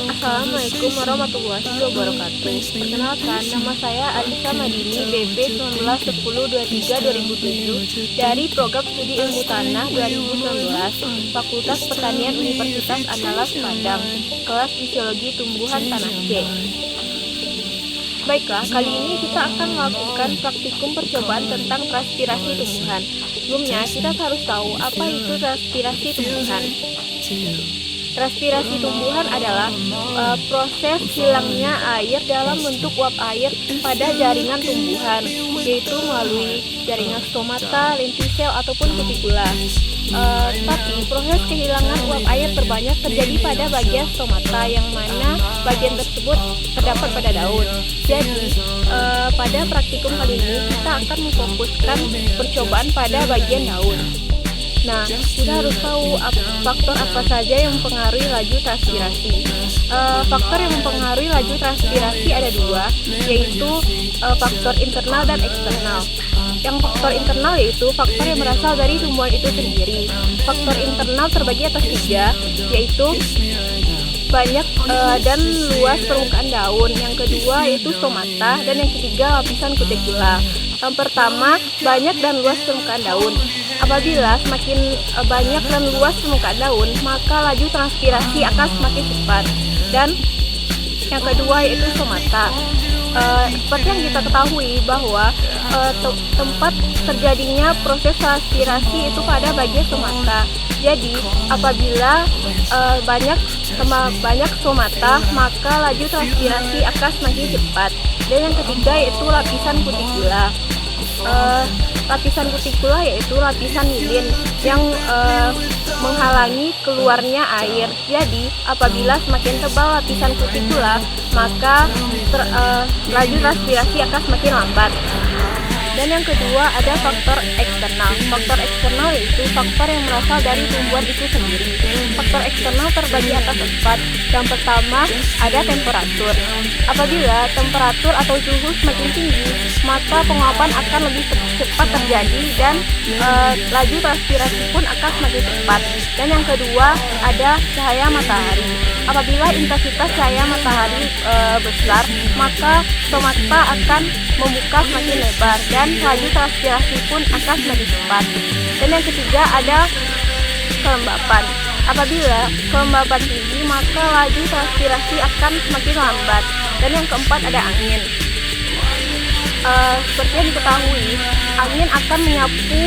Assalamualaikum warahmatullahi wabarakatuh. Perkenalkan, nama saya Alisa Madini, BP 191023-2007 dari Program Studi Ilmu Tanah 2019, Fakultas Pertanian Universitas Andalas Padang, kelas Fisiologi Tumbuhan Tanah C. Baiklah, kali ini kita akan melakukan praktikum percobaan tentang transpirasi tumbuhan. Sebelumnya, kita harus tahu apa itu transpirasi tumbuhan. Transpirasi tumbuhan adalah proses hilangnya air dalam bentuk uap air pada jaringan tumbuhan, yaitu melalui jaringan stomata, lentisel, ataupun kutikula. Tapi proses kehilangan uap air terbanyak terjadi pada bagian stomata, yang mana bagian tersebut terdapat pada daun. Jadi pada praktikum kali ini kita akan memfokuskan percobaan pada bagian daun. Nah, kita harus tahu faktor apa saja yang mempengaruhi laju transpirasi. Faktor yang mempengaruhi laju transpirasi ada dua, yaitu faktor internal dan eksternal. Yang faktor internal yaitu faktor yang berasal dari tumbuhan itu sendiri. Faktor internal terbagi atas tiga, yaitu banyak dan luas permukaan daun. Yang kedua yaitu stomata, dan yang ketiga lapisan kutikula. Yang pertama, banyak dan luas permukaan daun. Apabila semakin banyak dan luas permukaan daun, maka laju transpirasi akan semakin cepat. Dan yang kedua yaitu stomata. Seperti yang kita ketahui bahwa tempat terjadinya proses transpirasi itu pada bagian stomata. Jadi apabila banyak stomata, maka laju transpirasi akan semakin cepat. Dan yang ketiga yaitu lapisan kutikula. Lapisan kutikula yaitu lapisan lilin yang menghalangi keluarnya air. Jadi apabila semakin tebal lapisan kutikula, maka laju transpirasi akan semakin lambat. Dan yang kedua ada faktor eksternal. Faktor eksternal yaitu faktor yang berasal dari tumbuhan itu sendiri. Faktor eksternal terbagi atas 4. Yang pertama ada temperatur. Apabila temperatur atau suhu semakin tinggi, maka penguapan akan lebih cepat terjadi dan laju transpirasi pun akan semakin cepat. Dan yang kedua ada cahaya matahari. Apabila intensitas cahaya matahari besar, maka stomata akan membuka semakin lebar dan laju transpirasi pun akan semakin cepat. Dan yang ketiga ada kelembapan. Apabila kelembapan tinggi, maka laju transpirasi akan semakin lambat. Dan yang keempat ada angin. Seperti yang diketahui, angin akan menyapu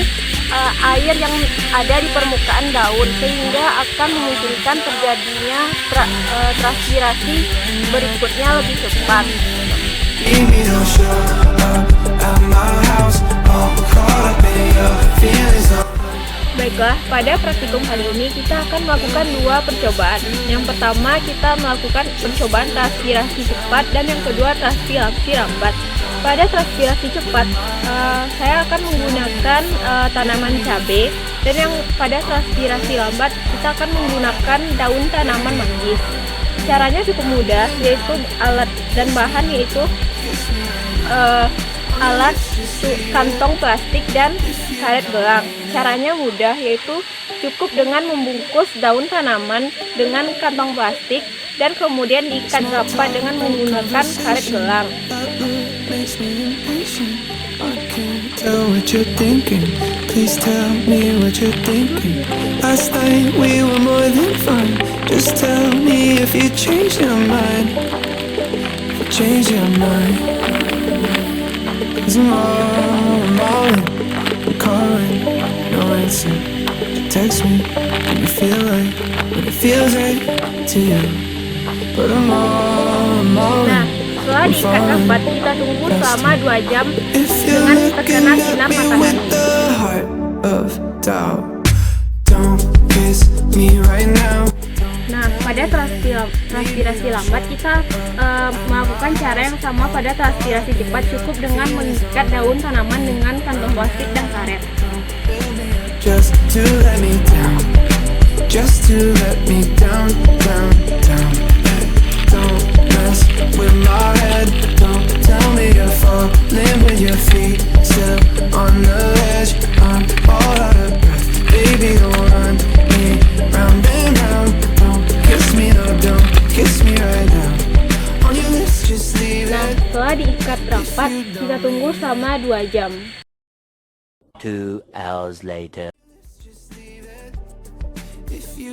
air yang ada di permukaan daun, sehingga akan memungkinkan terjadinya transpirasi berikutnya lebih cepat. Baiklah, pada praktikum kali ini kita akan melakukan dua percobaan. Yang pertama kita melakukan percobaan transpirasi cepat, dan yang kedua transpirasi lambat. Pada transpirasi cepat, saya akan menggunakan tanaman cabai, dan yang pada transpirasi lambat kita akan menggunakan daun tanaman manggis. Caranya cukup mudah, yaitu alat dan bahan yaitu alat kantong plastik dan karet gelang. Caranya mudah, yaitu cukup dengan membungkus daun tanaman dengan kantong plastik dan kemudian diikat rapat dengan menggunakan karet gelang. Tell what you're thinking. Please tell me what you're thinking. Last night we were more than fine. Just tell me if you change your mind. If you change your mind. 'Cause I'm all in. I'm calling, no answer. You text me, and you feel right, but it feels right to you. But I'm all in. Setelah diikat rapat, kita tunggu selama 2 jam dengan terkena sinar matahari. Nah, pada transpirasi lambat kita melakukan cara yang sama pada transpirasi cepat, cukup dengan mengikat daun tanaman dengan kantong plastik dan karet. Just to let me down, just to let me down, down, down. Don't mess with my head. Don't tell me you're falling with your feet still on the edge. I'm all out of breath. Baby, don't run me round and round. Don't kiss me, no, don't kiss me right selama 2 jam. 2 hours later.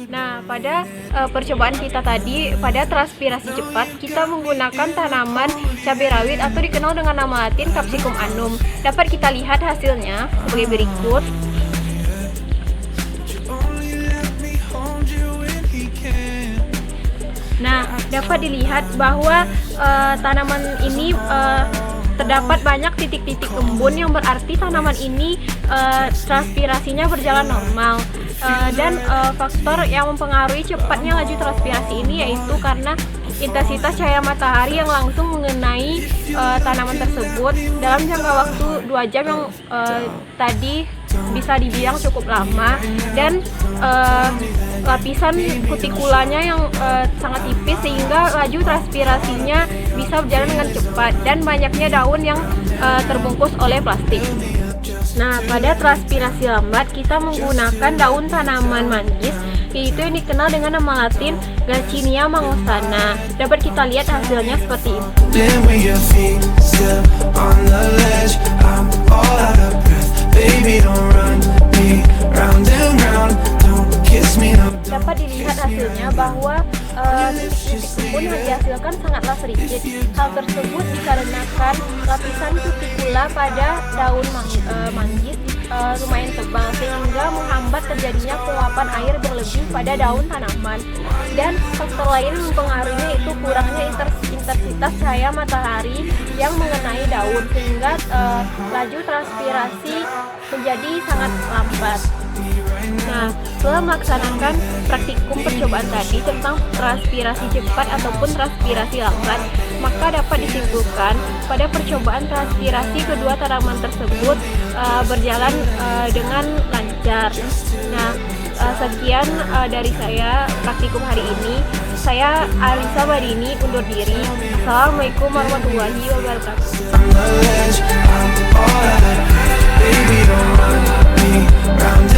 Nah, pada percobaan kita tadi, pada transpirasi cepat, kita menggunakan tanaman cabai rawit atau dikenal dengan nama latin Capsicum annum. Dapat kita lihat hasilnya sebagai berikut. Nah, dapat dilihat bahwa tanaman ini terdapat banyak titik-titik embun yang berarti tanaman ini transpirasinya berjalan normal. Dan faktor yang mempengaruhi cepatnya laju transpirasi ini yaitu karena intensitas cahaya matahari yang langsung mengenai tanaman tersebut dalam jangka waktu 2 jam yang tadi bisa dibilang cukup lama, dan lapisan kutikulanya yang sangat tipis sehingga laju transpirasinya bisa berjalan dengan cepat, dan banyaknya daun yang terbungkus oleh plastik. Nah, pada transpirasi lambat kita menggunakan daun tanaman manggis, yaitu yang dikenal dengan nama latin Garcinia mangostana. Dapat kita lihat hasilnya seperti ini. Then with your feet still on the ledge, I'm all out of breath. Baby, don't run me round and round. Don't kiss me, no. Dapat dilihat hasilnya bahwa titik-titik embun yang dihasilkan sangatlah sedikit. Hal tersebut dikarenakan lapisan cuticula pada daun manggis lumayan tebal sehingga menghambat terjadinya penguapan air berlebih pada daun tanaman. Dan faktor lain yang mempengaruhinya itu kurangnya intensitas cahaya matahari yang mengenai daun sehingga laju transpirasi menjadi sangat lambat. Nah, setelah melaksanakan praktikum percobaan tadi tentang transpirasi cepat ataupun transpirasi lambat, maka dapat disimpulkan pada percobaan transpirasi kedua tanaman tersebut berjalan dengan lancar. Nah, sekian dari saya praktikum hari ini. Saya Alisa Badini undur diri. Assalamualaikum warahmatullahi wabarakatuh. On the ledge, I'm all out of breath. Baby, don't run me round